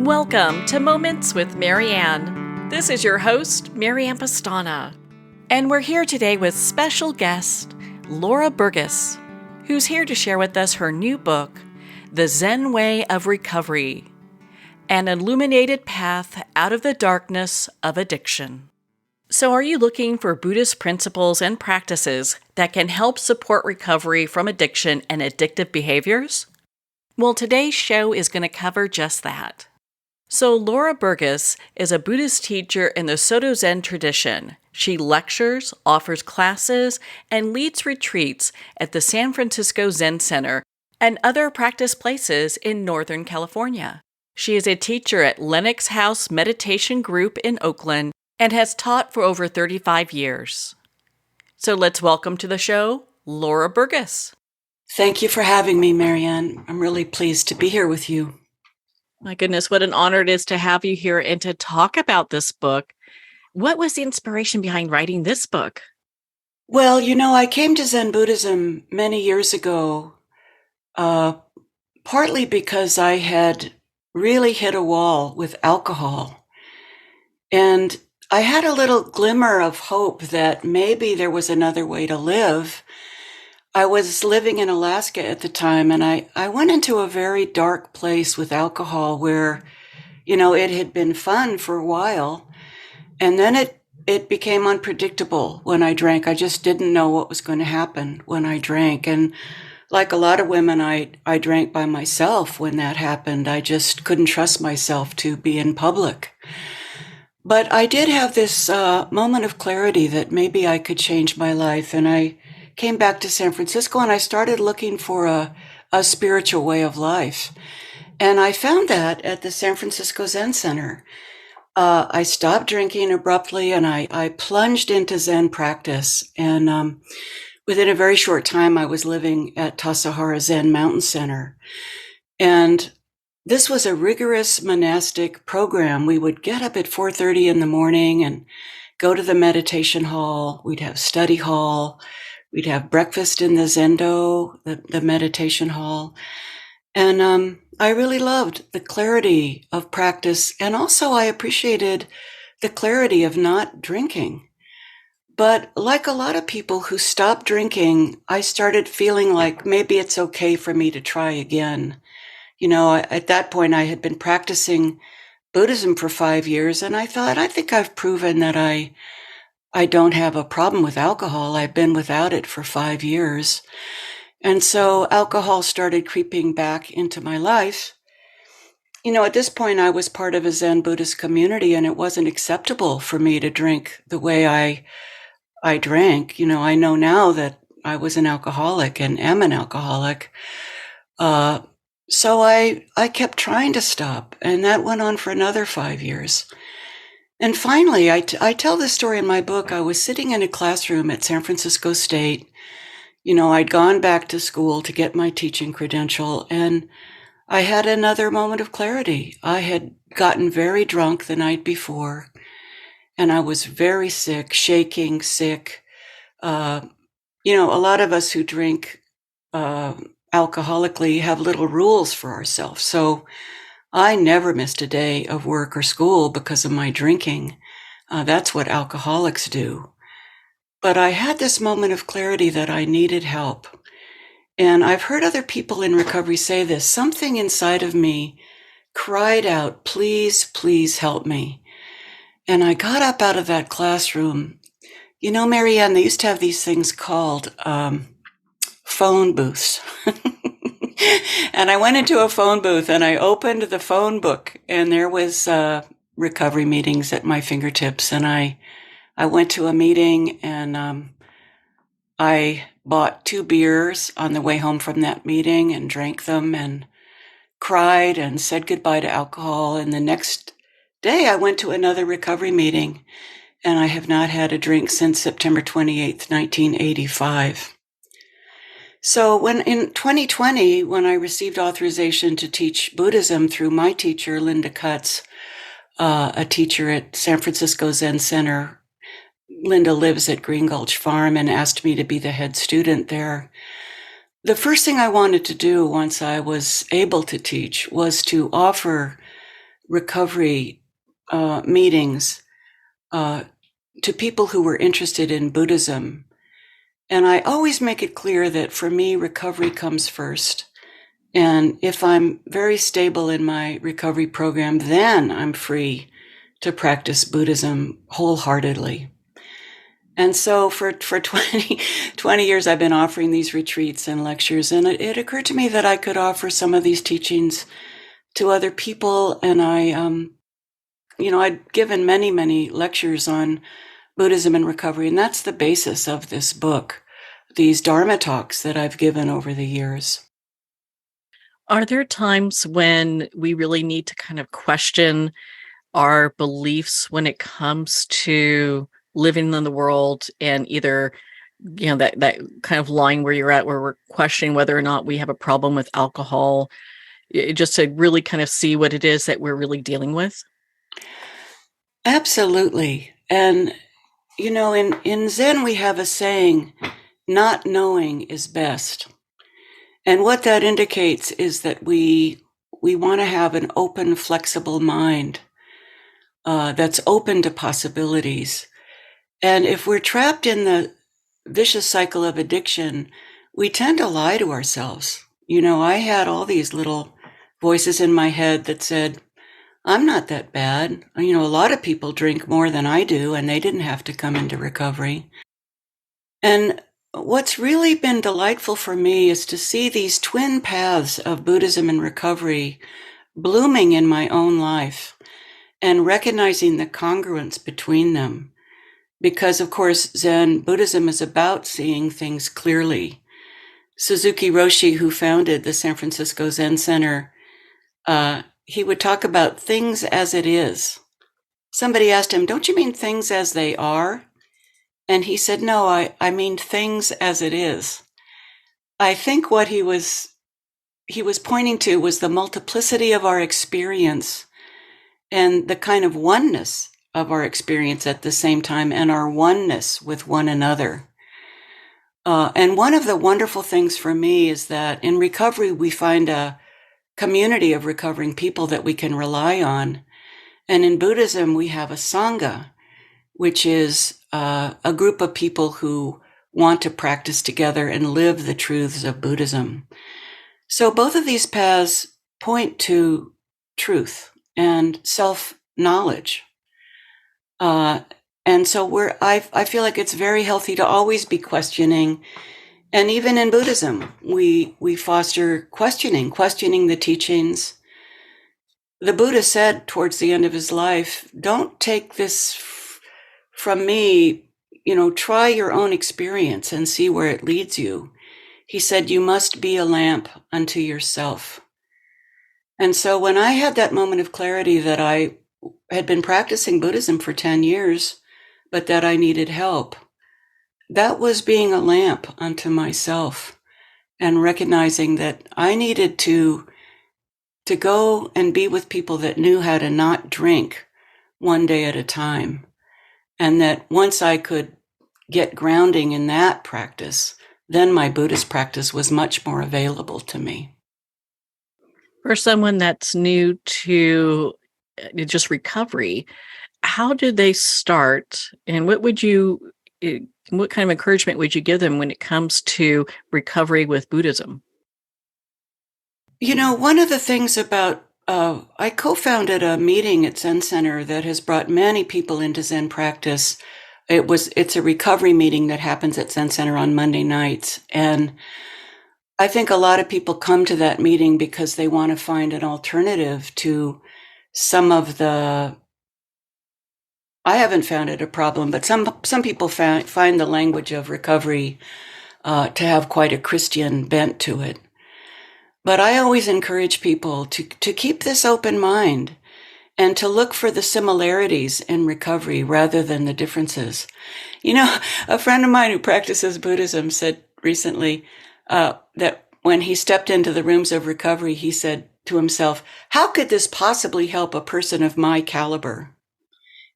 Welcome to Moments with Marianne. This is your host, Marianne Pastana. And we're here today with special guest, Laura Burges, who's here to share with us her new book, The Zen Way of Recovery, An Illuminated Path Out of the Darkness of Addiction. So are you looking for Buddhist principles and practices that can help support recovery from addiction and addictive behaviors? Well, today's show is going to cover just that. So Laura Burges is a Buddhist teacher in the Soto Zen tradition. She lectures, offers classes, and leads retreats at the San Francisco Zen Center and other practice places in Northern California. She is a teacher at Lenox House Meditation Group in Oakland and has taught for over 35 years. So let's welcome to the show, Laura Burges. Thank you for having me, Marianne. I'm really pleased to be here with you. My goodness, what an honor it is to have you here and to talk about this book. What was the inspiration behind writing this book? Well, I came to Zen Buddhism many years ago, partly because I had really hit a wall with alcohol. And I had a little glimmer of hope that maybe there was another way to live. I was living in Alaska at the time, and I went into a very dark place with alcohol where, it had been fun for a while. And then it became unpredictable when I drank. I just didn't know what was going to happen when I drank. And like a lot of women, I drank by myself when that happened. I just couldn't trust myself to be in public. But I did have this moment of clarity that maybe I could change my life. And I came back to San Francisco and I started looking for a spiritual way of life. And I found that at the San Francisco Zen Center. I stopped drinking abruptly and I plunged into Zen practice. And within a very short time, I was living at Tassajara Zen Mountain Center. And this was a rigorous monastic program. We would get up at 4:30 in the morning and go to the meditation hall. We'd have study hall. We'd have breakfast in the Zendo, the meditation hall. And I really loved the clarity of practice. And also I appreciated the clarity of not drinking. But like a lot of people who stopped drinking, I started feeling like maybe it's okay for me to try again. At that point, I had been practicing Buddhism for 5 years, and I thought, I think I've proven that I don't have a problem with alcohol. I've been without it for 5 years. And so alcohol started creeping back into my life. At this point, I was part of a Zen Buddhist community, and it wasn't acceptable for me to drink the way I drank. I know now that I was an alcoholic and am an alcoholic. So I kept trying to stop, and that went on for another 5 years. And finally, I tell this story in my book. I was sitting in a classroom at San Francisco State. I'd gone back to school to get my teaching credential, and I had another moment of clarity. I had gotten very drunk the night before, and I was very sick, shaking, sick. A lot of us who drink alcoholically have little rules for ourselves. So I never missed a day of work or school because of my drinking. That's what alcoholics do. But I had this moment of clarity that I needed help. And I've heard other people in recovery say this. Something inside of me cried out, please, please help me. And I got up out of that classroom. Marianne, they used to have these things called phone booths. And I went into a phone booth and I opened the phone book, and there was recovery meetings at my fingertips. And I went to a meeting, and I bought 2 beers on the way home from that meeting and drank them and cried and said goodbye to alcohol. And the next day I went to another recovery meeting, and I have not had a drink since September 28th, 1985. So in 2020, when I received authorization to teach Buddhism through my teacher, Linda Cutts, a teacher at San Francisco Zen Center, Linda lives at Green Gulch Farm, and asked me to be the head student there. The first thing I wanted to do once I was able to teach was to offer recovery meetings to people who were interested in Buddhism. And I always make it clear that for me, recovery comes first. And if I'm very stable in my recovery program, then I'm free to practice Buddhism wholeheartedly. And so for 20 years, I've been offering these retreats and lectures. And it occurred to me that I could offer some of these teachings to other people. And I'd given many, many lectures on Buddhism and recovery. And that's the basis of this book, these Dharma talks that I've given over the years. Are there times when we really need to kind of question our beliefs when it comes to living in the world, and either, that kind of line where you're at, where we're questioning whether or not we have a problem with alcohol, just to really kind of see what it is that we're really dealing with? Absolutely. And, in Zen, we have a saying, not knowing is best. And what that indicates is that we want to have an open, flexible mind that's open to possibilities. And if we're trapped in the vicious cycle of addiction, we tend to lie to ourselves. I had all these little voices in my head that said, I'm not that bad. A lot of people drink more than I do, and they didn't have to come into recovery. And what's really been delightful for me is to see these twin paths of Buddhism and recovery blooming in my own life and recognizing the congruence between them. Because, of course, Zen Buddhism is about seeing things clearly. Suzuki Roshi, who founded the San Francisco Zen Center, he would talk about things as it is. Somebody asked him, don't you mean things as they are? And he said, no, I mean things as it is. I think what he was pointing to was the multiplicity of our experience and the kind of oneness of our experience at the same time, and our oneness with one another. And one of the wonderful things for me is that in recovery, we find a community of recovering people that we can rely on. And in Buddhism, we have a Sangha, which is a group of people who want to practice together and live the truths of Buddhism. So both of these paths point to truth and self-knowledge. And so I feel like it's very healthy to always be questioning. And even in Buddhism, we foster questioning the teachings. The Buddha said towards the end of his life, don't take this from me, try your own experience and see where it leads you. He said, you must be a lamp unto yourself. And so when I had that moment of clarity that I had been practicing Buddhism for 10 years, but that I needed help, that was being a lamp unto myself and recognizing that I needed to go and be with people that knew how to not drink one day at a time. And that once I could get grounding in that practice, then my Buddhist practice was much more available to me. For someone that's new to just recovery, how did they start, and what kind of encouragement would you give them when it comes to recovery with Buddhism? One of the things about I co-founded a meeting at Zen Center that has brought many people into Zen practice. It's a recovery meeting that happens at Zen Center on Monday nights. And I think a lot of people come to that meeting because they want to find an alternative to some of I haven't found it a problem, but some people find the language of recovery to have quite a Christian bent to it. But I always encourage people to keep this open mind and to look for the similarities in recovery rather than the differences. A friend of mine who practices Buddhism said recently that when he stepped into the rooms of recovery, he said to himself, how could this possibly help a person of my caliber?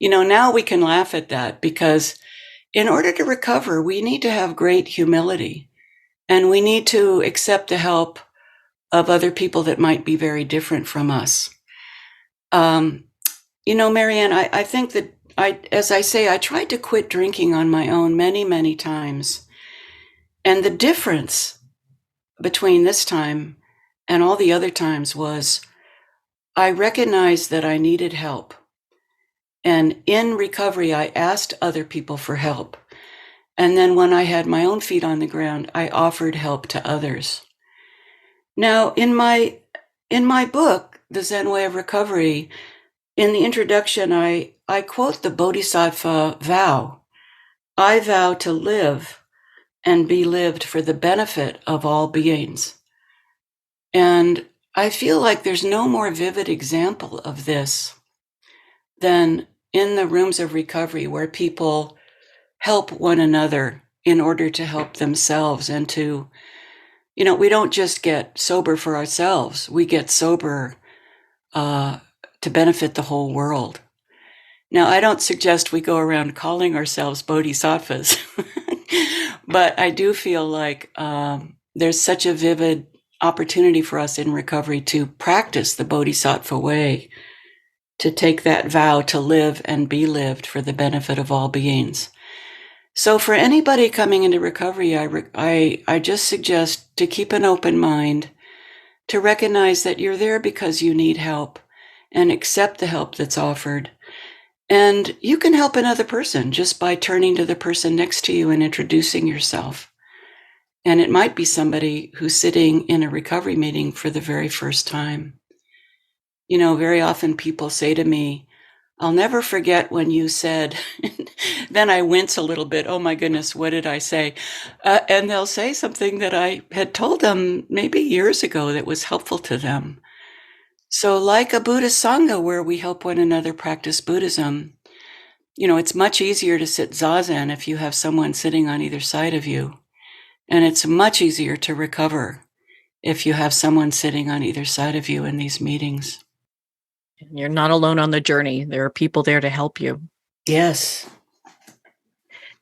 Now we can laugh at that because in order to recover, we need to have great humility and we need to accept the help of other people that might be very different from us. Marianne, I think that as I say, I tried to quit drinking on my own many, many times. And the difference between this time and all the other times was I recognized that I needed help. And in recovery, I asked other people for help. And then when I had my own feet on the ground, I offered help to others. Now, in my book, The Zen Way of Recovery, in the introduction, I quote the Bodhisattva vow. I vow to live and be lived for the benefit of all beings. And I feel like there's no more vivid example of this than in the rooms of recovery, where people help one another in order to help themselves and to, we don't just get sober for ourselves, we get sober to benefit the whole world. Now, I don't suggest we go around calling ourselves bodhisattvas, but I do feel like there's such a vivid opportunity for us in recovery to practice the bodhisattva way, to take that vow to live and be lived for the benefit of all beings. So for anybody coming into recovery, I just suggest to keep an open mind, to recognize that you're there because you need help, and accept the help that's offered. And you can help another person just by turning to the person next to you and introducing yourself. And it might be somebody who's sitting in a recovery meeting for the very first time. Very often people say to me, I'll never forget when you said, then I wince a little bit. Oh my goodness, what did I say? And they'll say something that I had told them maybe years ago that was helpful to them. So like a Buddhist Sangha where we help one another practice Buddhism, it's much easier to sit zazen if you have someone sitting on either side of you. And it's much easier to recover if you have someone sitting on either side of you in these meetings. You're not alone on the journey. There are people there to help you. Yes.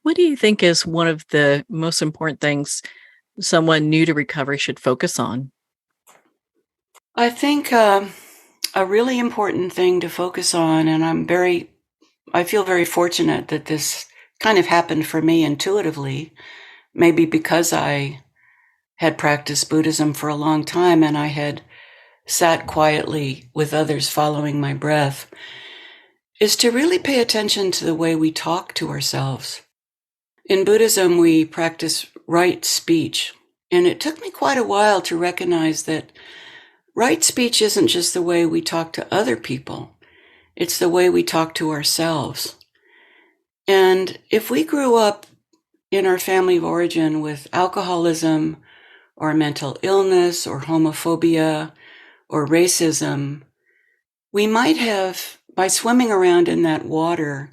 What do you think is one of the most important things someone new to recovery should focus on? I think a really important thing to focus on, and I feel very fortunate that this kind of happened for me intuitively, maybe because I had practiced Buddhism for a long time and I had sat quietly with others following my breath, is to really pay attention to the way we talk to ourselves. In Buddhism, we practice right speech, and it took me quite a while to recognize that right speech isn't just the way we talk to other people, it's the way we talk to ourselves. And if we grew up in our family of origin with alcoholism or mental illness or homophobia or racism, we might have, by swimming around in that water,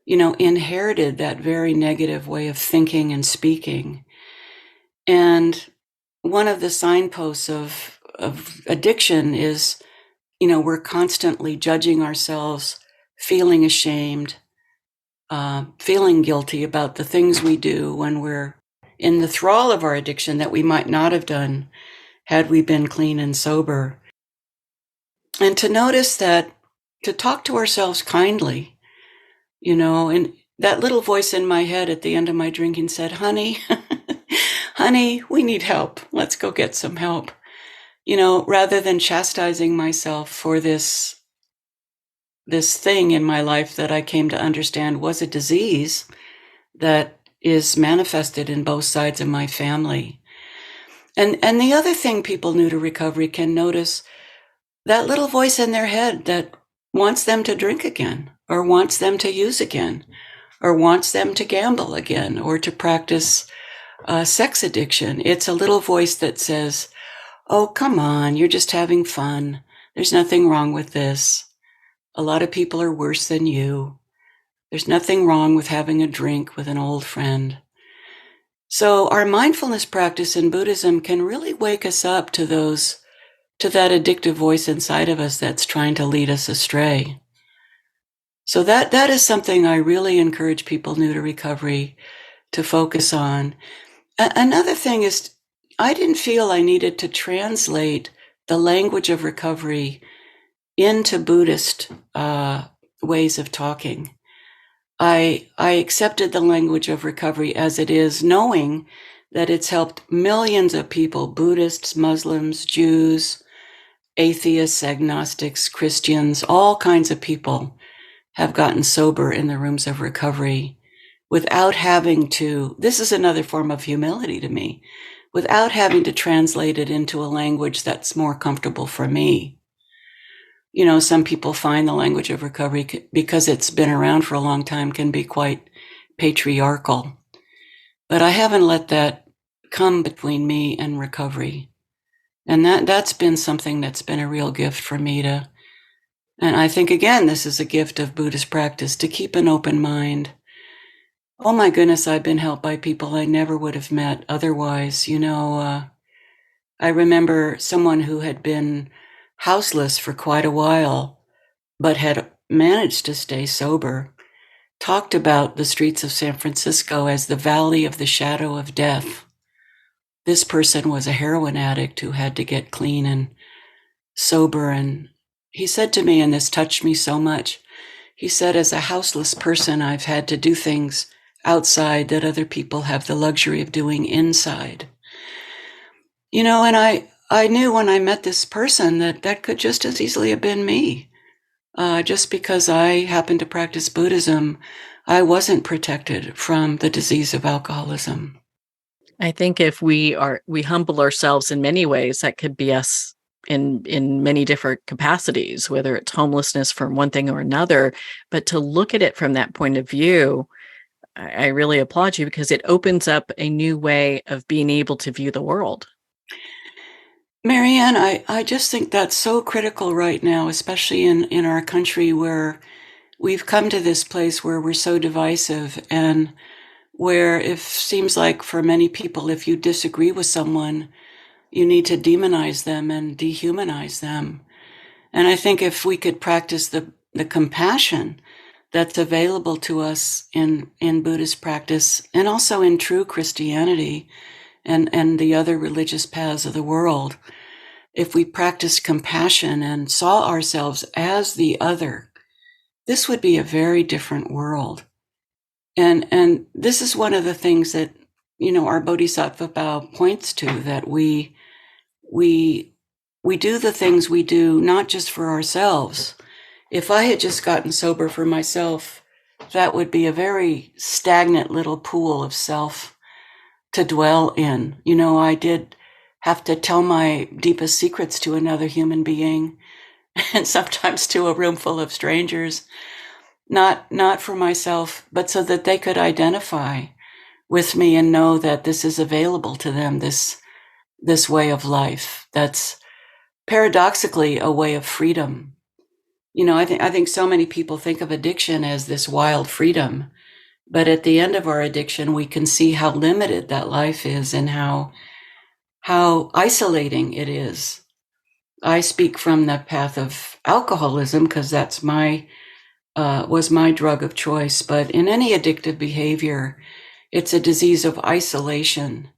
inherited that very negative way of thinking and speaking. And one of the signposts of addiction is, we're constantly judging ourselves, feeling ashamed, feeling guilty about the things we do when we're in the thrall of our addiction that we might not have done had we been clean and sober. And to notice that, to talk to ourselves kindly, and that little voice in my head at the end of my drinking said, honey, honey, we need help. Let's go get some help. Rather than chastising myself for this thing in my life that I came to understand was a disease that is manifested in both sides of my family. And the other thing people new to recovery can notice, that little voice in their head that wants them to drink again, or wants them to use again, or wants them to gamble again, or to practice sex addiction. It's a little voice that says, oh, come on, you're just having fun. There's nothing wrong with this. A lot of people are worse than you. There's nothing wrong with having a drink with an old friend. So our mindfulness practice in Buddhism can really wake us up to that addictive voice inside of us that's trying to lead us astray. So that is something I really encourage people new to recovery to focus on. Another thing is, I didn't feel I needed to translate the language of recovery into Buddhist ways of talking. I accepted the language of recovery as it is, knowing that it's helped millions of people, Buddhists, Muslims, Jews, atheists, agnostics, Christians, all kinds of people have gotten sober in the rooms of recovery without having to, this is another form of humility to me, without having to translate it into a language that's more comfortable for me. You know, some people find the language of recovery, because it's been around for a long time, can be quite patriarchal. But I haven't let that come between me and recovery. And that's been something that's been a real gift for me to, and I think, again, this is a gift of Buddhist practice, to keep an open mind. Oh my goodness, I've been helped by people I never would have met otherwise. You know, I remember someone who had been houseless for quite a while, but had managed to stay sober, talked about the streets of San Francisco as the valley of the shadow of death. This person was a heroin addict who had to get clean and sober. And he said to me, and this touched me so much, he said, as a houseless person, I've had to do things outside that other people have the luxury of doing inside. You know, and I knew when I met this person that could just as easily have been me. Just because I happened to practice Buddhism, I wasn't protected from the disease of alcoholism. I think if we humble ourselves in many ways, that could be us in many different capacities, whether it's homelessness from one thing or another. But to look at it from that point of view, I really applaud you, because it opens up a new way of being able to view the world. Marianne, I just think that's so critical right now, especially in our country, where we've come to this place where we're so divisive, and where it seems like for many people, if you disagree with someone, you need to demonize them and dehumanize them. And I think if we could practice the compassion that's available to us in Buddhist practice, and also in true Christianity and the other religious paths of the world, if we practiced compassion and saw ourselves as the other, this would be a very different world. And this is one of the things that, you know, our Bodhisattva vow points to, that we do the things we do not just for ourselves. If I had just gotten sober for myself, that would be a very stagnant little pool of self to dwell in. You know, I did have to tell my deepest secrets to another human being, and sometimes to a room full of strangers. Not for myself, but so that they could identify with me and know that this is available to them, this way of life that's paradoxically a way of freedom. You know, I think so many people think of addiction as this wild freedom, but at the end of our addiction, we can see how limited that life is, and how isolating it is. I speak from the path of alcoholism, because that's was my drug of choice. But in any addictive behavior, it's a disease of isolation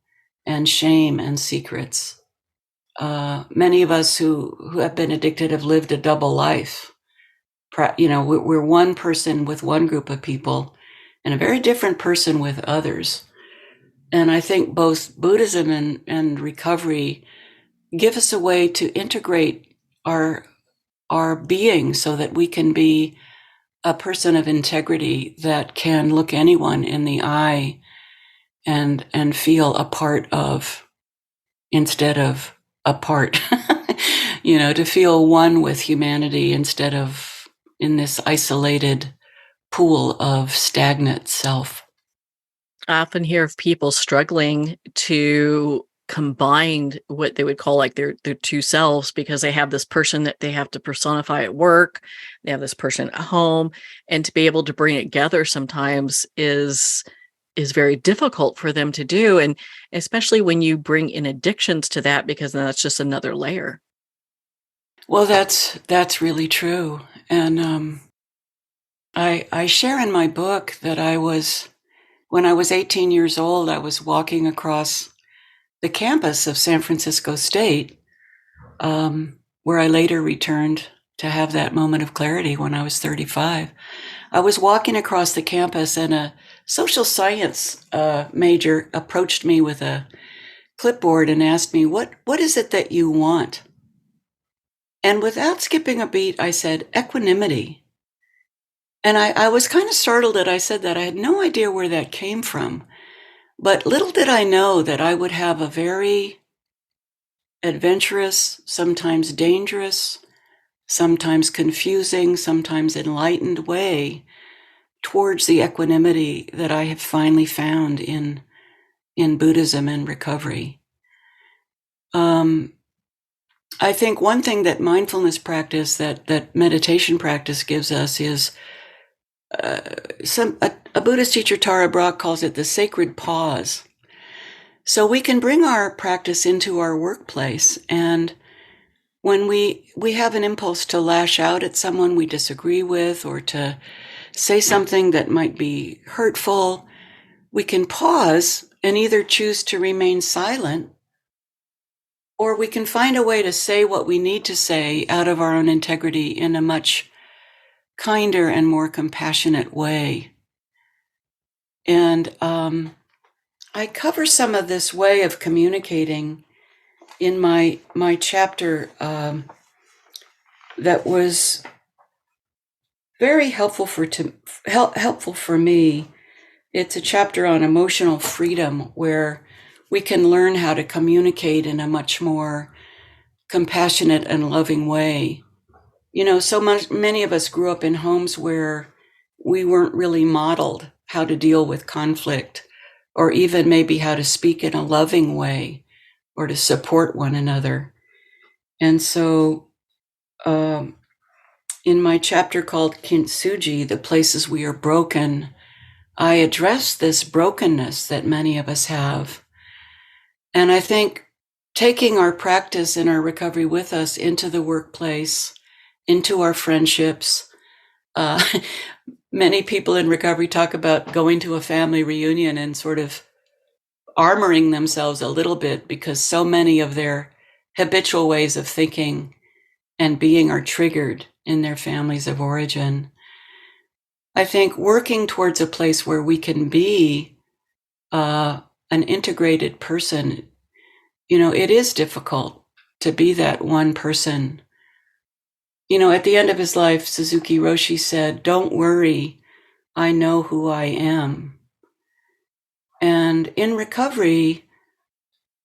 and shame and secrets. Many of us who have been addicted have lived a double life. You know, we're one person with one group of people and a very different person with others. And I think both Buddhism and recovery give us a way to integrate our being, so that we can be a person of integrity that can look anyone in the eye and feel a part of, instead of apart. You know, to feel one with humanity instead of in this isolated pool of stagnant self. I often hear of people struggling to combine what they would call like their two selves, because they have this person that they have to personify at work, they have this person at home, and to be able to bring it together sometimes is very difficult for them to do, and especially when you bring in addictions to that, because then that's just another layer. Well, that's really true. And I share in my book that when I was 18 years old, I was walking across the campus of San Francisco State, where I later returned to have that moment of clarity when I was 35. I was walking across the campus and a social science major approached me with a clipboard and asked me, what is it that you want? And without skipping a beat, I said, equanimity. And I was kind of startled that I said that. I had no idea where that came from. But little did I know that I would have a very adventurous, sometimes dangerous, sometimes confusing, sometimes enlightened way towards the equanimity that I have finally found in Buddhism and recovery. I think one thing that mindfulness practice, that meditation practice gives us is a Buddhist teacher, Tara Brach, calls it the sacred pause. So we can bring our practice into our workplace, and when we have an impulse to lash out at someone we disagree with or to say something that might be hurtful, we can pause and either choose to remain silent, or we can find a way to say what we need to say out of our own integrity in a much kinder and more compassionate way. And I cover some of this way of communicating in my chapter that was very helpful for me. It's a chapter on emotional freedom, where we can learn how to communicate in a much more compassionate and loving way. You know, many of us grew up in homes where we weren't really modeled how to deal with conflict, or even maybe how to speak in a loving way or to support one another. And so in my chapter called Kintsugi, The Places We Are Broken, I address this brokenness that many of us have. And I think taking our practice and our recovery with us into the workplace, into our friendships. Many people in recovery talk about going to a family reunion and sort of armoring themselves a little bit, because so many of their habitual ways of thinking and being are triggered in their families of origin. I think working towards a place where we can be an integrated person, you know, it is difficult to be that one person. You know, at the end of his life, Suzuki Roshi said, "Don't worry, I know who I am." And in recovery,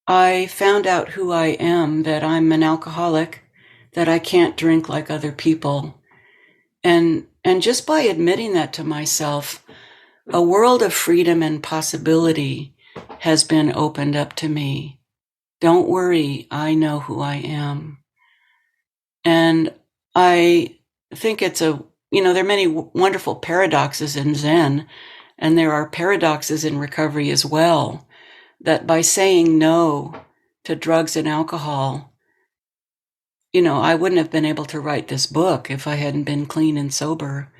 I found out who I am, that I'm an alcoholic, that I can't drink like other people. And just by admitting that to myself, a world of freedom and possibility has been opened up to me. Don't worry, I know who I am. And I think there are many wonderful paradoxes in Zen, and there are paradoxes in recovery as well, that by saying no to drugs and alcohol, you know, I wouldn't have been able to write this book if I hadn't been clean and sober.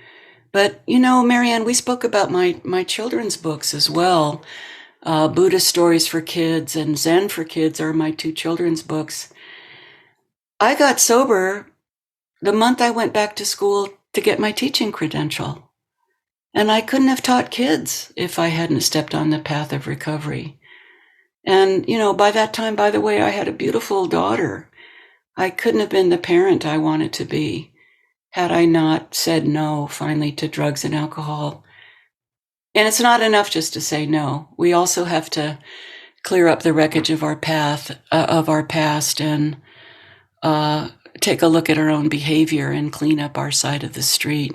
But, you know, Marianne, we spoke about my children's books as well. Buddhist Stories for Kids and Zen for Kids are my two children's books. I got sober the month I went back to school to get my teaching credential. And I couldn't have taught kids if I hadn't stepped on the path of recovery. And, you know, by that time, by the way, I had a beautiful daughter. I couldn't have been the parent I wanted to be had I not said no finally to drugs and alcohol. And it's not enough just to say no. We also have to clear up the wreckage of our past, and take a look at our own behavior and clean up our side of the street.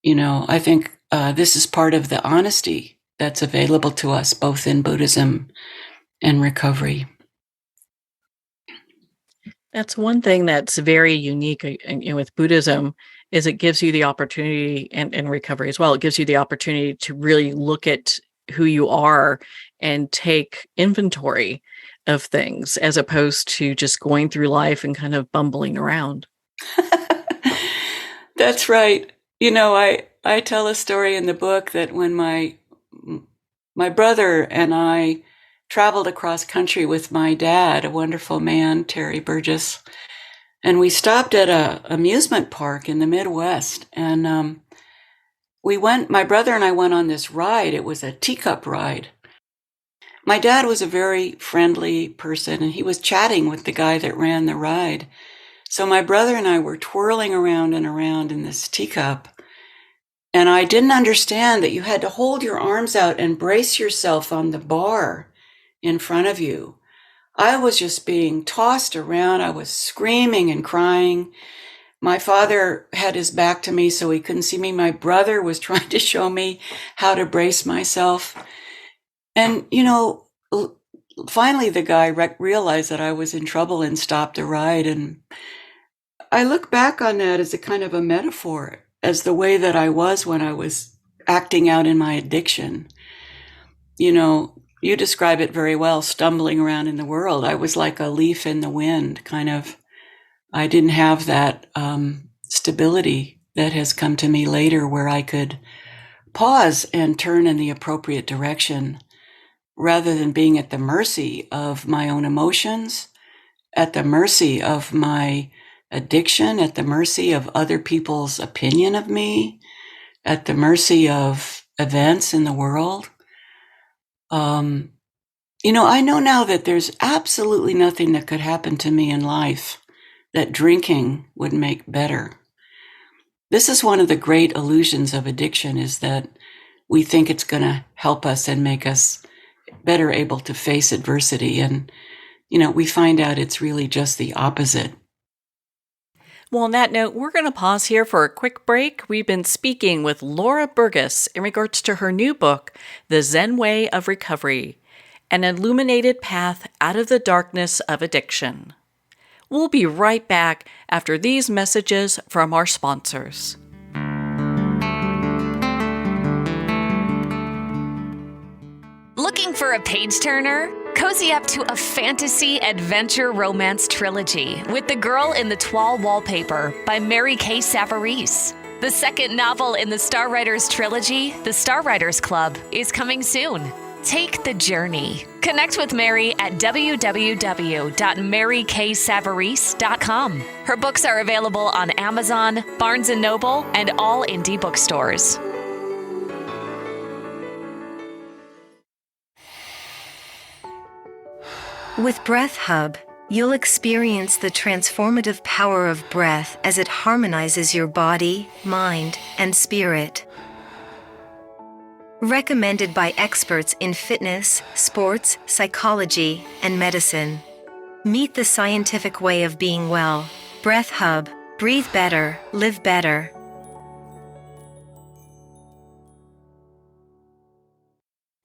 You know, I think this is part of the honesty that's available to us, both in Buddhism and recovery. That's one thing that's very unique with Buddhism, is it gives you the opportunity, and recovery as well, it gives you the opportunity to really look at who you are and take inventory of things, as opposed to just going through life and kind of bumbling around. That's right. You know, I tell a story in the book that when my brother and I traveled across country with my dad, a wonderful man, Terry Burgess, And we stopped at a amusement park in the Midwest. And my brother and I went on this ride. It was a teacup ride. My dad was a very friendly person, and he was chatting with the guy that ran the ride. So my brother and I were twirling around and around in this teacup. And I didn't understand that you had to hold your arms out and brace yourself on the bar in front of you. I was just being tossed around. I was screaming and crying. My father had his back to me, so he couldn't see me. My brother was trying to show me how to brace myself. And, finally the guy realized that I was in trouble and stopped the ride. And I look back on that as a kind of a metaphor, as the way that I was when I was acting out in my addiction. You describe it very well, stumbling around in the world. I was like a leaf in the wind, kind of. I didn't have that stability that has come to me later, where I could pause and turn in the appropriate direction rather than being at the mercy of my own emotions, at the mercy of my addiction, at the mercy of other people's opinion of me, at the mercy of events in the world. I know now that there's absolutely nothing that could happen to me in life that drinking would make better. This is one of the great illusions of addiction, is that we think it's going to help us and make us better able to face adversity. And, we find out it's really just the opposite. Well, on that note, we're going to pause here for a quick break. We've been speaking with Laura Burges in regards to her new book, The Zen Way of Recovery, An Illuminated Path Out of the Darkness of Addiction. We'll be right back after these messages from our sponsors. Looking for a page-turner? Cozy up to a fantasy adventure romance trilogy with The Girl in the Toile Wallpaper by Mary Kay Savarese. The second novel in the Star Writers trilogy, The Star Writers Club, is coming soon. Take the journey. Connect with Mary at www.maryksavarese.com. Her books are available on Amazon, Barnes & Noble, and all indie bookstores. With Breath Hub, you'll experience the transformative power of breath as it harmonizes your body, mind, and spirit. Recommended by experts in fitness, sports, psychology, and medicine. Meet the scientific way of being well. Breath Hub. Breathe better, live better.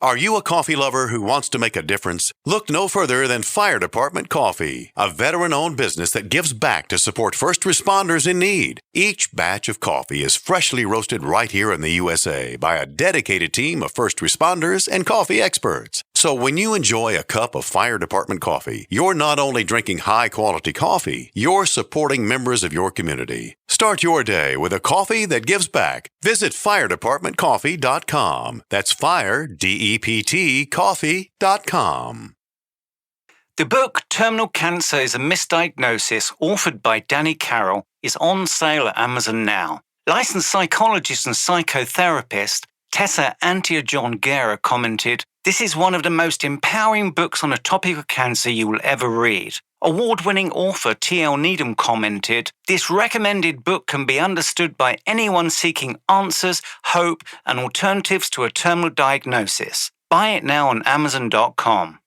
Are you a coffee lover who wants to make a difference? Look no further than Fire Department Coffee, a veteran-owned business that gives back to support first responders in need. Each batch of coffee is freshly roasted right here in the USA by a dedicated team of first responders and coffee experts. So when you enjoy a cup of Fire Department coffee, you're not only drinking high-quality coffee, you're supporting members of your community. Start your day with a coffee that gives back. Visit firedepartmentcoffee.com. That's fire, D-E-P-T, coffee.com. The book Terminal Cancer is a Misdiagnosis, authored by Danny Carroll, is on sale at Amazon now. Licensed psychologist and psychotherapist Tessa Antiojon-Guerra commented, "This is one of the most empowering books on a topic of cancer you will ever read." Award-winning author T.L. Needham commented, "This recommended book can be understood by anyone seeking answers, hope, and alternatives to a terminal diagnosis. Buy it now on Amazon.com.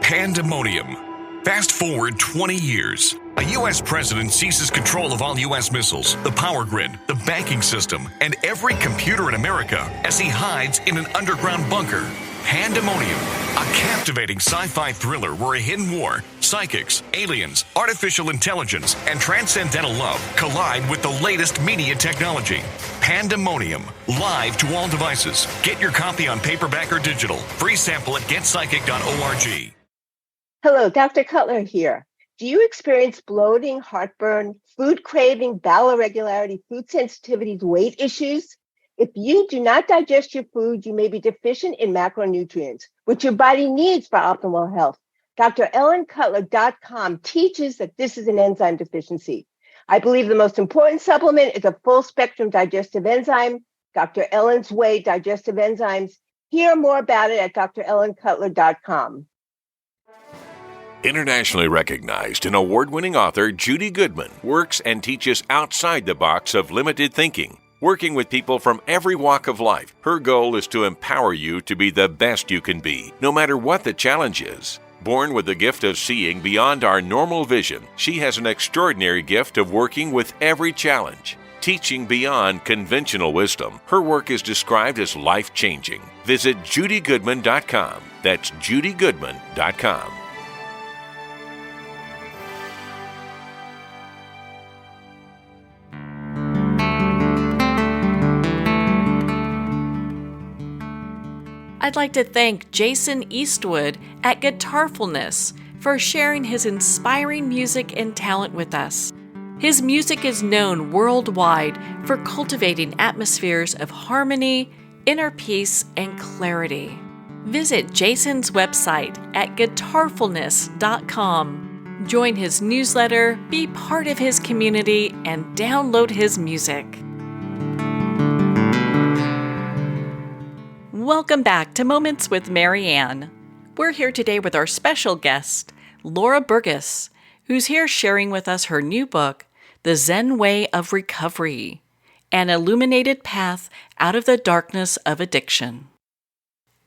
Pandemonium. Fast forward 20 years. A U.S. president seizes control of all U.S. missiles, the power grid, the banking system, and every computer in America as he hides in an underground bunker. Pandemonium, a captivating sci-fi thriller where a hidden war, psychics, aliens, artificial intelligence, and transcendental love collide with the latest media technology. Pandemonium, live to all devices. Get your copy on paperback or digital. Free sample at getpsychic.org. Hello, Dr. Cutler here. Do you experience bloating, heartburn, food craving, bowel irregularity, food sensitivities, weight issues? If you do not digest your food, you may be deficient in macronutrients, which your body needs for optimal health. DrEllenCutler.com teaches that this is an enzyme deficiency. I believe the most important supplement is a full spectrum digestive enzyme, Dr. Ellen's Way Digestive Enzymes. Hear more about it at DrEllenCutler.com. Internationally recognized and award-winning author Judy Goodman works and teaches outside the box of limited thinking. Working with people from every walk of life, her goal is to empower you to be the best you can be, no matter what the challenge is. Born with the gift of seeing beyond our normal vision, she has an extraordinary gift of working with every challenge. Teaching beyond conventional wisdom, her work is described as life-changing. Visit judygoodman.com. That's judygoodman.com. I'd like to thank Jason Eastwood at Guitarfulness for sharing his inspiring music and talent with us. His music is known worldwide for cultivating atmospheres of harmony, inner peace, and clarity. Visit Jason's website at guitarfulness.com. Join his newsletter, be part of his community, and download his music. Welcome back to Moments with Marianne. We're here today with our special guest, Laura Burges, who's here sharing with us her new book, The Zen Way of Recovery, An Illuminated Path Out of the Darkness of Addiction.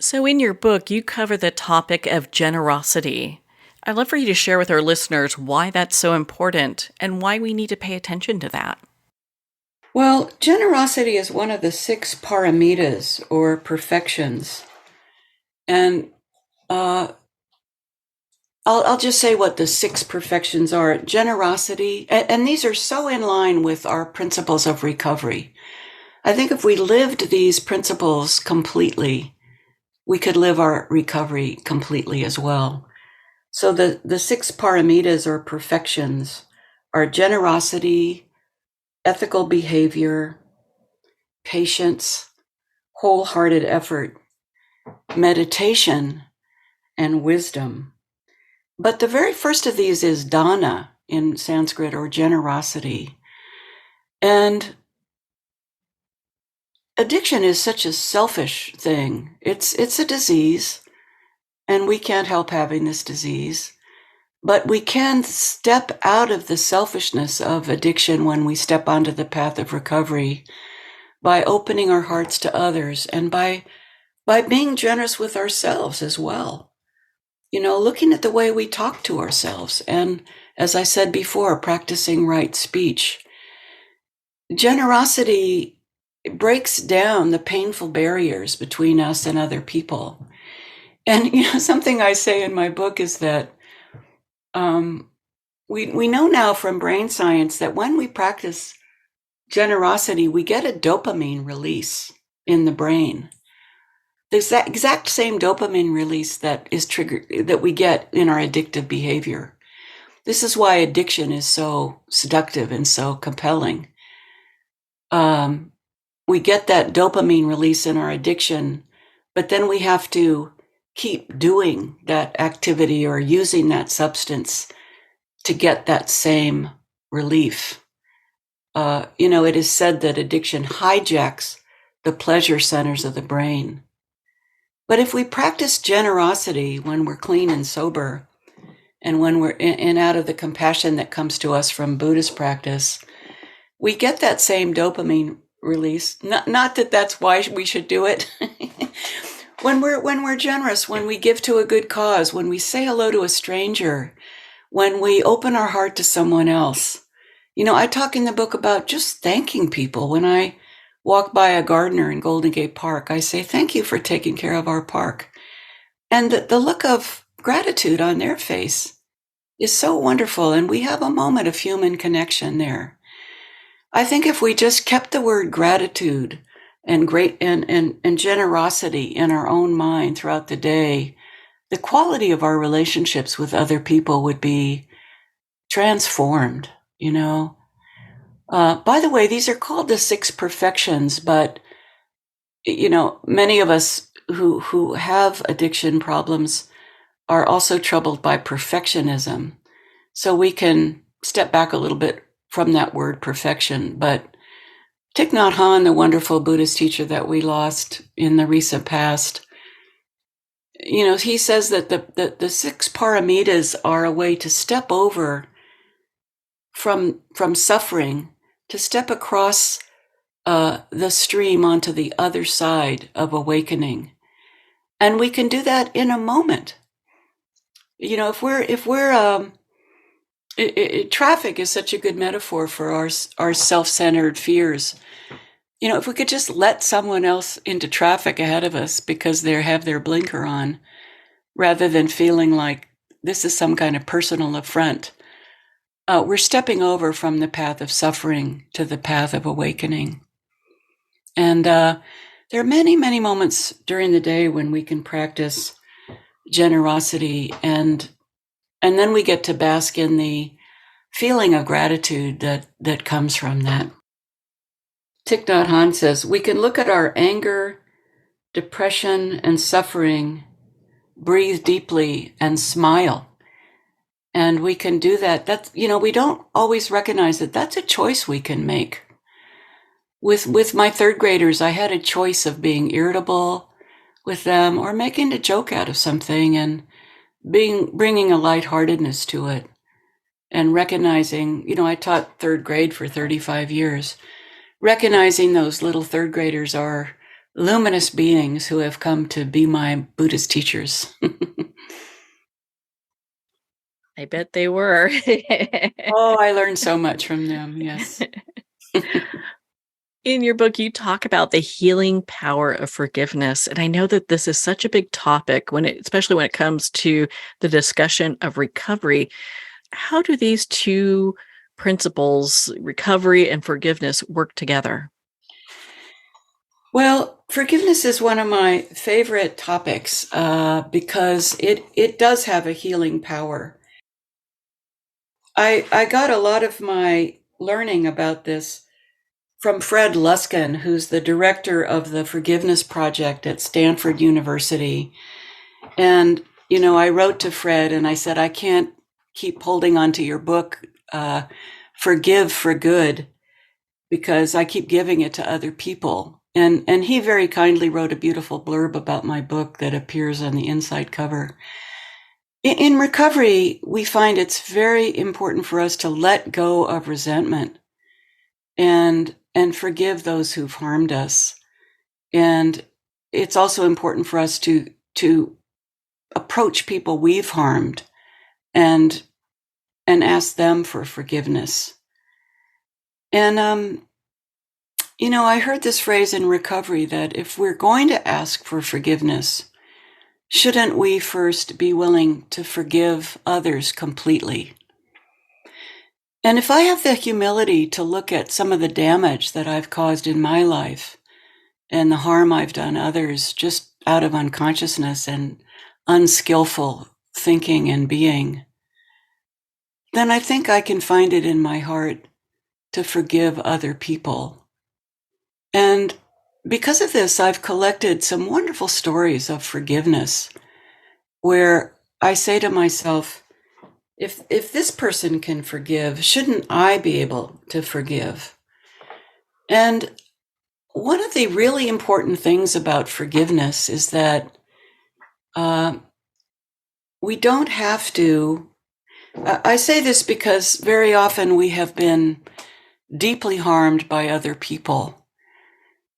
So in your book, you cover the topic of generosity. I'd love for you to share with our listeners why that's so important and why we need to pay attention to that. Well, generosity is one of the 6 paramitas, or perfections. And I'll just say what the 6 perfections are. Generosity, and these are so in line with our principles of recovery. I think if we lived these principles completely, we could live our recovery completely as well. So the 6 paramitas, or perfections, are generosity, ethical behavior, patience, wholehearted effort, meditation, and wisdom. But the very first of these is dana in Sanskrit, or generosity. And addiction is such a selfish thing. It's a disease, and we can't help having this disease. But we can step out of the selfishness of addiction when we step onto the path of recovery by opening our hearts to others and by being generous with ourselves as well. You know, looking at the way we talk to ourselves and, as I said before, practicing right speech. Generosity breaks down the painful barriers between us and other people. And, you know, something I say in my book is that we know now from brain science that when we practice generosity, we get a dopamine release in the brain. The exact same dopamine release that is triggered, that we get in our addictive behavior. This is why addiction is so seductive and so compelling. We get that dopamine release in our addiction, but then we have to keep doing that activity or using that substance to get that same relief. You know, it is said that addiction hijacks the pleasure centers of the brain. But if we practice generosity when we're clean and sober, and when we're in out of the compassion that comes to us from Buddhist practice, we get that same dopamine release. Not that that's why we should do it. When we're generous, when we give to a good cause, when we say hello to a stranger, when we open our heart to someone else. You know, I talk in the book about just thanking people. When I walk by a gardener in Golden Gate Park, I say, thank you for taking care of our park. And the look of gratitude on their face is so wonderful. And we have a moment of human connection there. I think if we just kept the word gratitude and generosity in our own mind throughout the day, the quality of our relationships with other people would be transformed, you know. By the way, these are called the 6 perfections, but, you know, many of us who have addiction problems are also troubled by perfectionism. So we can step back a little bit from that word perfection. But Thich Nhat Hanh, the wonderful Buddhist teacher that we lost in the recent past, he says that the six paramitas are a way to step over from suffering, to step across the stream onto the other side of awakening. And we can do that in a moment. Traffic is such a good metaphor for our self-centered fears. If we could just let someone else into traffic ahead of us because they have their blinker on, rather than feeling like this is some kind of personal affront, we're stepping over from the path of suffering to the path of awakening. And there are many, many moments during the day when we can practice generosity, and then we get to bask in the feeling of gratitude that comes from that. Thich Nhat Hanh says, we can look at our anger, depression, and suffering, breathe deeply, and smile. And we can do that. We don't always recognize that that's a choice we can make. With my third graders, I had a choice of being irritable with them or making a joke out of something and bringing a lightheartedness to it, and recognizing, I taught third grade for 35 years, recognizing those little third graders are luminous beings who have come to be my Buddhist teachers. I bet they were. Oh, I learned so much from them, yes. In your book, you talk about the healing power of forgiveness. And I know that this is such a big topic, especially when it comes to the discussion of recovery. How do these two principles, recovery and forgiveness, work together? Well, forgiveness is one of my favorite topics because it does have a healing power. I got a lot of my learning about this from Fred Luskin, who's the director of the Forgiveness Project at Stanford University. And, I wrote to Fred and I said, I can't keep holding on to your book, Forgive for Good, because I keep giving it to other people. And he very kindly wrote a beautiful blurb about my book that appears on the inside cover. In recovery, we find it's very important for us to let go of resentment and forgive those who've harmed us. And it's also important for us to approach people we've harmed and ask them for forgiveness. And, I heard this phrase in recovery that if we're going to ask for forgiveness, shouldn't we first be willing to forgive others completely? And if I have the humility to look at some of the damage that I've caused in my life and the harm I've done others just out of unconsciousness and unskillful thinking and being, then I think I can find it in my heart to forgive other people. And because of this, I've collected some wonderful stories of forgiveness where I say to myself, if this person can forgive, shouldn't I be able to forgive? And one of the really important things about forgiveness is that we don't have to. I say this because very often we have been deeply harmed by other people.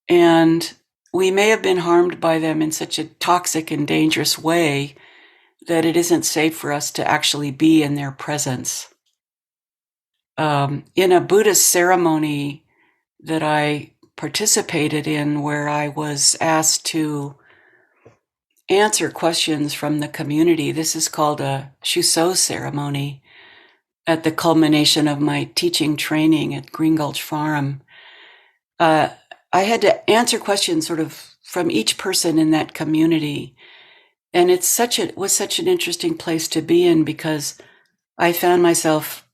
And we may have been harmed by them in such a toxic and dangerous way that it isn't safe for us to actually be in their presence. In a Buddhist ceremony that I participated in, where I was asked to answer questions from the community, this is called a Shuso ceremony, at the culmination of my teaching training at Green Gulch Farm. I had to answer questions sort of from each person in that community. And it was such an interesting place to be in because I found myself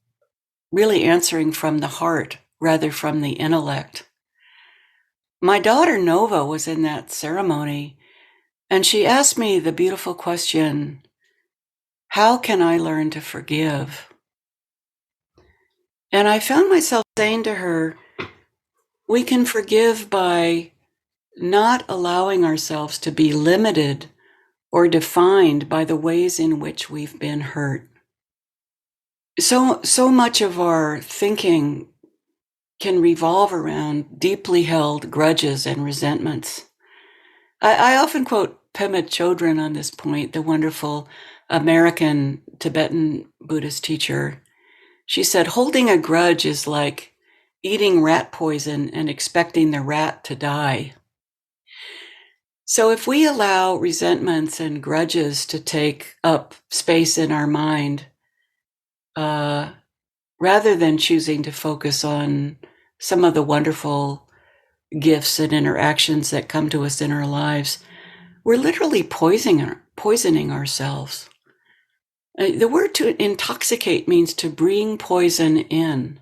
really answering from the heart rather from the intellect. My daughter Nova was in that ceremony, and she asked me the beautiful question, How can I learn to forgive? And I found myself saying to her, we can forgive by not allowing ourselves to be limited or defined by the ways in which we've been hurt. So much of our thinking can revolve around deeply held grudges and resentments. I often quote Pema Chodron on this point, the wonderful American Tibetan Buddhist teacher. She said, holding a grudge is like eating rat poison and expecting the rat to die. So if we allow resentments and grudges to take up space in our mind, rather than choosing to focus on some of the wonderful gifts and interactions that come to us in our lives, we're literally poisoning ourselves. The word to intoxicate means to bring poison in.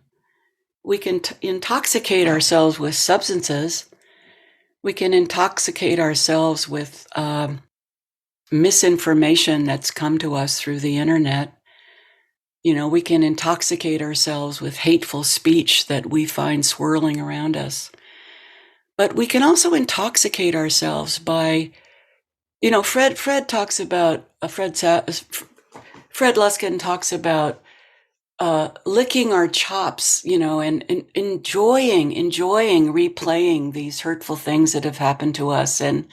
We can intoxicate ourselves with substances. We can intoxicate ourselves with misinformation that's come to us through the internet. We can intoxicate ourselves with hateful speech that we find swirling around us. But we can also intoxicate ourselves by, Fred talks about, Fred Luskin talks about licking our chops, and enjoying replaying these hurtful things that have happened to us and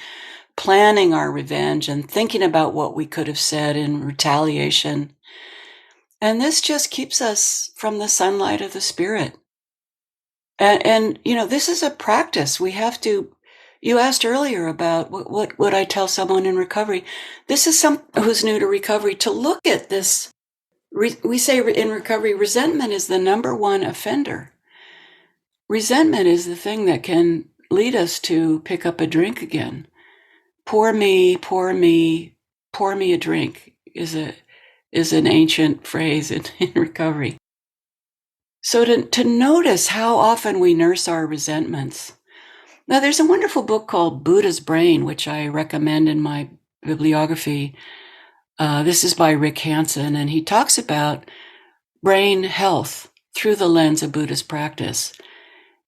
planning our revenge and thinking about what we could have said in retaliation. And this just keeps us from the sunlight of the spirit. And this is a practice. We have to, you asked earlier about what would I tell someone in recovery. This is someone who's new to recovery to look at this. We say in recovery, resentment is the number one offender. Resentment is the thing that can lead us to pick up a drink again. Pour me a drink is an ancient phrase in recovery. So to notice how often we nurse our resentments. Now, there's a wonderful book called Buddha's Brain, which I recommend in my bibliography. This is by Rick Hanson, and he talks about brain health through the lens of Buddhist practice.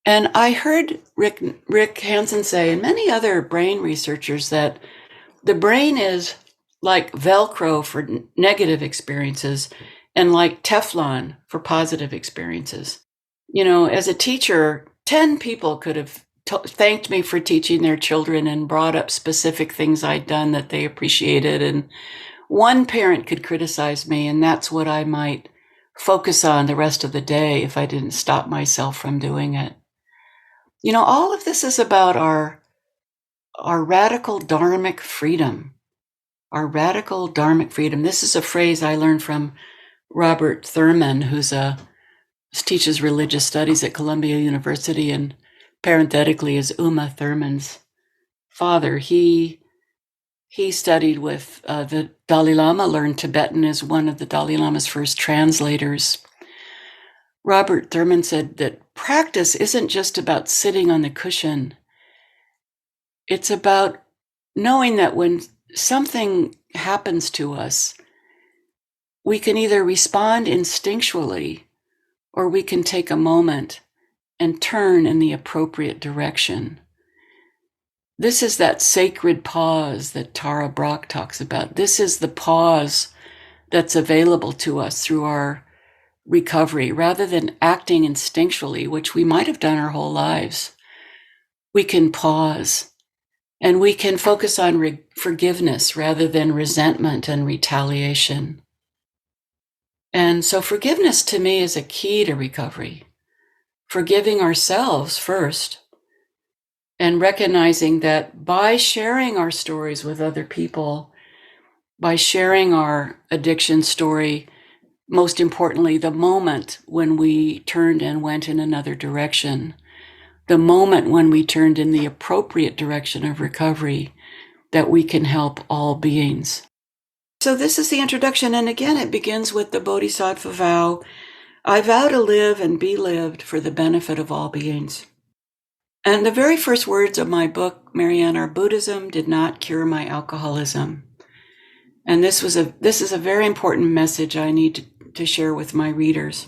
And I heard Rick Hanson say, and many other brain researchers, that the brain is like Velcro for negative experiences and like Teflon for positive experiences. As a teacher, 10 people could have thanked me for teaching their children and brought up specific things I'd done that they appreciated. And one parent could criticize me, and that's what I might focus on the rest of the day if I didn't stop myself from doing it. All of this is about our radical dharmic freedom. Our radical dharmic freedom. This is a phrase I learned from Robert Thurman, who teaches religious studies at Columbia University, and parenthetically is Uma Thurman's father. He studied with the Dalai Lama, learned Tibetan as one of the Dalai Lama's first translators. Robert Thurman said that practice isn't just about sitting on the cushion. It's about knowing that when something happens to us, we can either respond instinctually or we can take a moment and turn in the appropriate direction. This is that sacred pause that Tara Brach talks about. This is the pause that's available to us through our recovery. Rather than acting instinctually, which we might have done our whole lives, we can pause and we can focus on forgiveness rather than resentment and retaliation. And so forgiveness to me is a key to recovery. Forgiving ourselves first, and recognizing that by sharing our stories with other people, by sharing our addiction story, most importantly, the moment when we turned and went in another direction, the moment when we turned in the appropriate direction of recovery, that we can help all beings. So this is the introduction, and again, it begins with the Bodhisattva vow. I vow to live and be lived for the benefit of all beings. And the very first words of my book, Marianne, are Buddhism did not cure my alcoholism. And this is a very important message I need to share with my readers.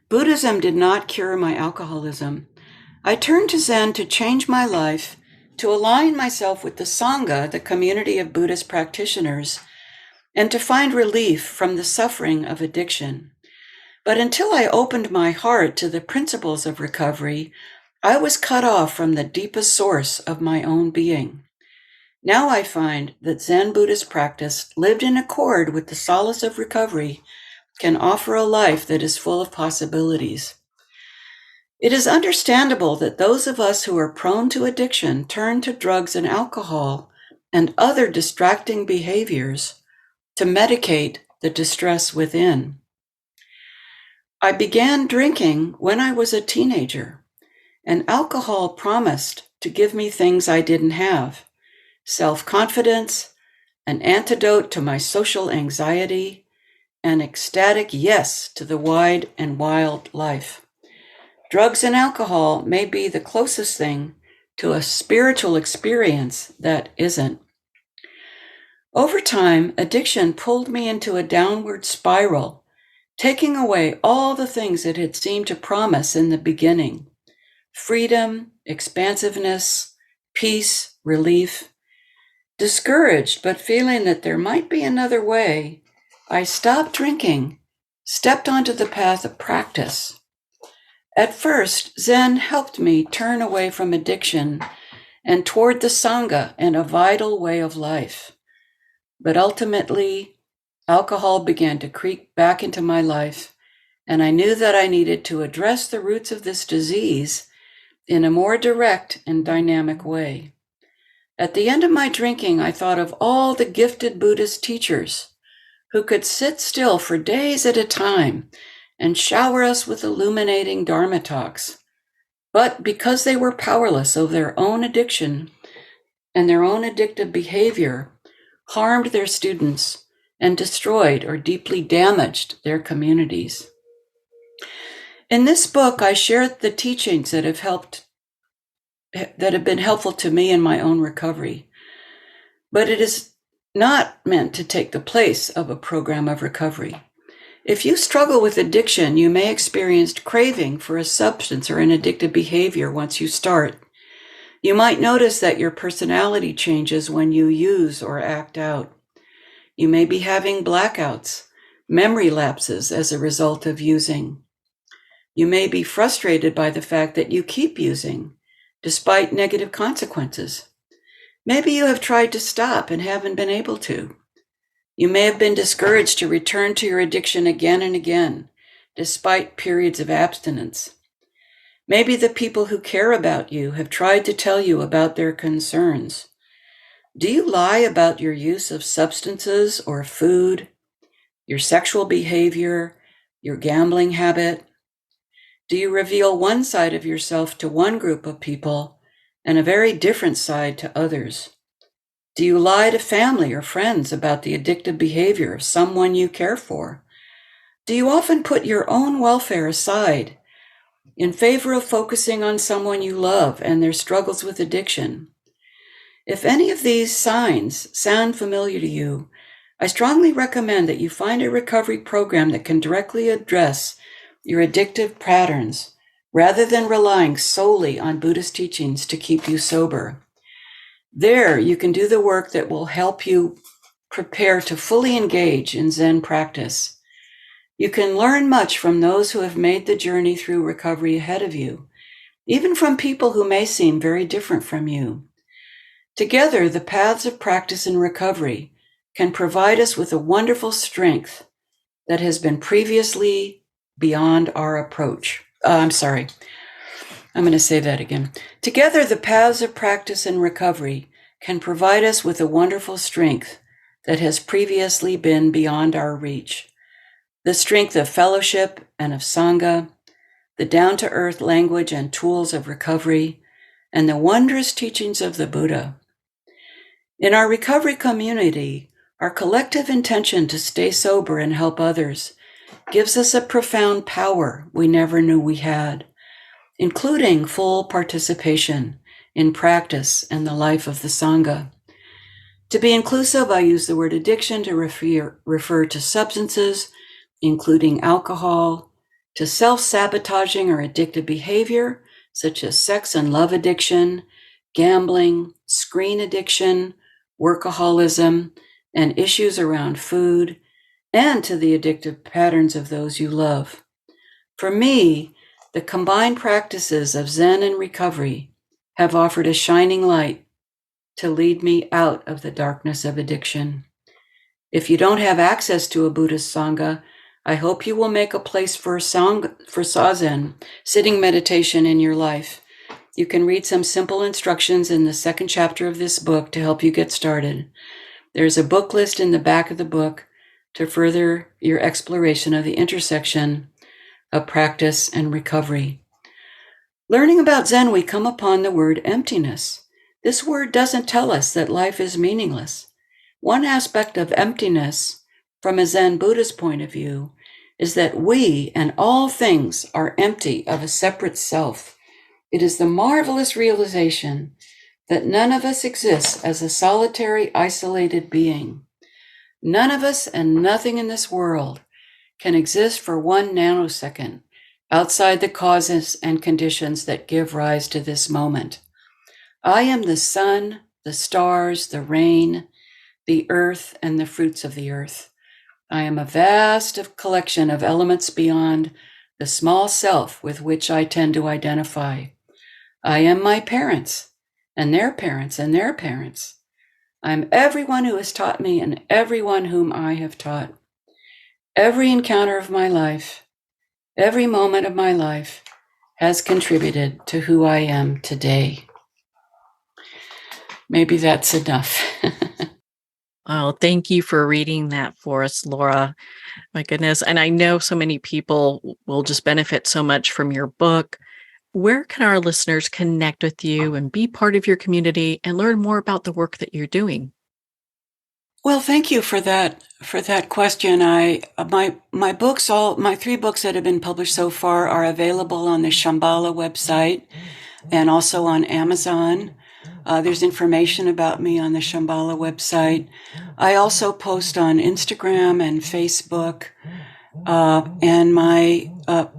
Buddhism did not cure my alcoholism. I turned to Zen to change my life, to align myself with the Sangha, the community of Buddhist practitioners, and to find relief from the suffering of addiction. But until I opened my heart to the principles of recovery, I was cut off from the deepest source of my own being. Now I find that Zen Buddhist practice, lived in accord with the solace of recovery, can offer a life that is full of possibilities. It is understandable that those of us who are prone to addiction turn to drugs and alcohol and other distracting behaviors to medicate the distress within. I began drinking when I was a teenager, and alcohol promised to give me things I didn't have: self-confidence, an antidote to my social anxiety, an ecstatic yes to the wide and wild life. Drugs and alcohol may be the closest thing to a spiritual experience that isn't. Over time, addiction pulled me into a downward spiral, taking away all the things it had seemed to promise in the beginning: freedom, expansiveness, peace, relief. Discouraged, but feeling that there might be another way, I stopped drinking, stepped onto the path of practice. At first, Zen helped me turn away from addiction and toward the Sangha and a vital way of life. But ultimately, alcohol began to creep back into my life, and I knew that I needed to address the roots of this disease in a more direct and dynamic way. At the end of my drinking, I thought of all the gifted Buddhist teachers who could sit still for days at a time and shower us with illuminating Dharma talks. But because they were powerless over their own addiction and their own addictive behavior, harmed their students and destroyed or deeply damaged their communities. In this book, I share the teachings that have been helpful to me in my own recovery. But it is not meant to take the place of a program of recovery. If you struggle with addiction, you may experience craving for a substance or an addictive behavior once you start. You might notice that your personality changes when you use or act out. You may be having blackouts, memory lapses as a result of using. You may be frustrated by the fact that you keep using, despite negative consequences. Maybe you have tried to stop and haven't been able to. You may have been discouraged to return to your addiction again and again, despite periods of abstinence. Maybe the people who care about you have tried to tell you about their concerns. Do you lie about your use of substances or food, your sexual behavior, your gambling habit? Do you reveal one side of yourself to one group of people and a very different side to others? Do you lie to family or friends about the addictive behavior of someone you care for? Do you often put your own welfare aside in favor of focusing on someone you love and their struggles with addiction? If any of these signs sound familiar to you, I strongly recommend that you find a recovery program that can directly address your addictive patterns rather than relying solely on Buddhist teachings to keep you sober. There, you can do the work that will help you prepare to fully engage in Zen practice. You can learn much from those who have made the journey through recovery ahead of you, even from people who may seem very different from you. Together, the paths of practice and recovery can provide us with a wonderful strength that has been previously beyond our approach. I'm going to say that again. Together, the paths of practice and recovery can provide us with a wonderful strength that has previously been beyond our reach. The strength of fellowship and of Sangha, the down-to-earth language and tools of recovery, and the wondrous teachings of the Buddha. In our recovery community, our collective intention to stay sober and help others gives us a profound power we never knew we had, including full participation in practice and the life of the Sangha. To be inclusive, I use the word addiction to refer to substances, including alcohol, to self-sabotaging or addictive behavior, such as sex and love addiction, gambling, screen addiction, workaholism, and issues around food, and to the addictive patterns of those you love. For me, the combined practices of Zen and recovery have offered a shining light to lead me out of the darkness of addiction. If you don't have access to a Buddhist Sangha, I hope you will make a place for Zazen, sitting meditation, in your life. You can read some simple instructions in the second chapter of this book to help you get started. There's a book list in the back of the book to further your exploration of the intersection of practice and recovery. Learning about Zen, we come upon the word emptiness. This word doesn't tell us that life is meaningless. One aspect of emptiness, from a Zen Buddhist point of view, is that we and all things are empty of a separate self. It is the marvelous realization that none of us exists as a solitary, isolated being. None of us and nothing in this world can exist for 1 nanosecond outside the causes and conditions that give rise to this moment. I am the sun, the stars, the rain, the earth, and the fruits of the earth. I am a vast collection of elements beyond the small self with which I tend to identify. I am my parents, and their parents, and their parents. I am everyone who has taught me and everyone whom I have taught. Every encounter of my life, every moment of my life has contributed to who I am today. Maybe that's enough. Oh, thank you for reading that for us, Laura. My goodness. And I know so many people will just benefit so much from your book. Where can our listeners connect with you and be part of your community and learn more about the work that you're doing? Well, thank you for that question. My books, my 3 books that have been published so far, are available on the Shambhala website and also on Amazon. There's information about me on the Shambhala website. I also post on Instagram and Facebook. And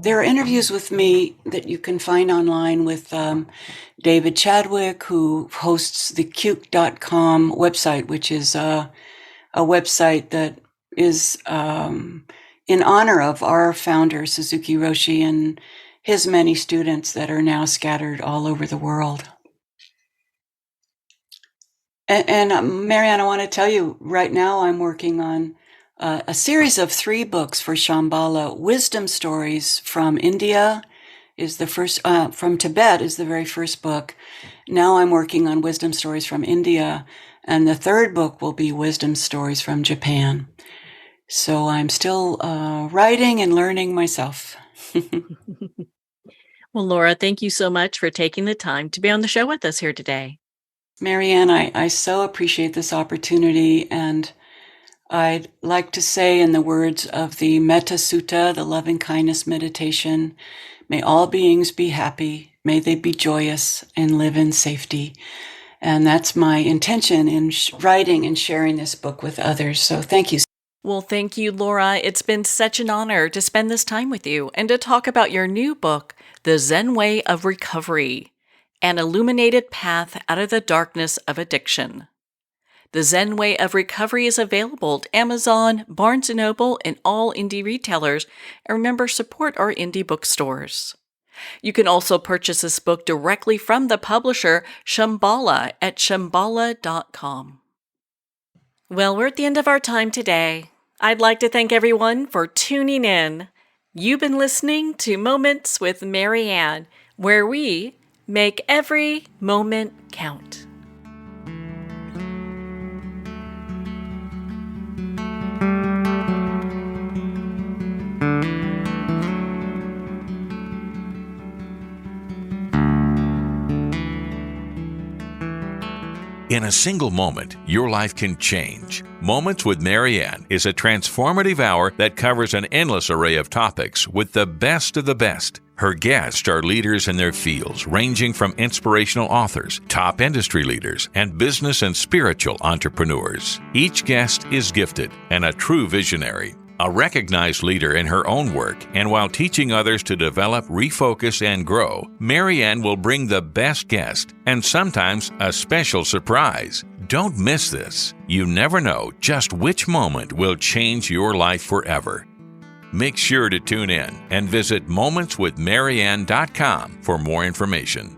there are interviews with me that you can find online with David Chadwick, who hosts the Cute.com website, which is a website that is in honor of our founder, Suzuki Roshi, and his many students that are now scattered all over the world. And Marianne, I want to tell you, right now I'm working on a series of 3 books for Shambhala. Wisdom Stories from India is the first, from Tibet is the very first book. Now I'm working on Wisdom Stories from India, and the 3rd book will be Wisdom Stories from Japan. So I'm still writing and learning myself. Well, Laura, thank you so much for taking the time to be on the show with us here today. Marianne, I so appreciate this opportunity, and I'd like to say, in the words of the Metta Sutta, the loving kindness meditation, may all beings be happy, may they be joyous and live in safety. And that's my intention in writing and sharing this book with others. So thank you. Well, thank you, Laura. It's been such an honor to spend this time with you and to talk about your new book, The Zen Way of Recovery, An Illuminated Path Out of the Darkness of Addiction. The Zen Way of Recovery is available at Amazon, Barnes & Noble, and all indie retailers. And remember, support our indie bookstores. You can also purchase this book directly from the publisher, Shambhala, at shambhala.com. Well, we're at the end of our time today. I'd like to thank everyone for tuning in. You've been listening to Moments with Marianne, where we make every moment count. In a single moment, your life can change. Moments with Marianne is a transformative hour that covers an endless array of topics with the best of the best. Her guests are leaders in their fields, ranging from inspirational authors, top industry leaders, and business and spiritual entrepreneurs. Each guest is gifted and a true visionary, a recognized leader in her own work, and while teaching others to develop, refocus, and grow, Marianne will bring the best guest and sometimes a special surprise. Don't miss this. You never know just which moment will change your life forever. Make sure to tune in and visit momentswithmarianne.com for more information.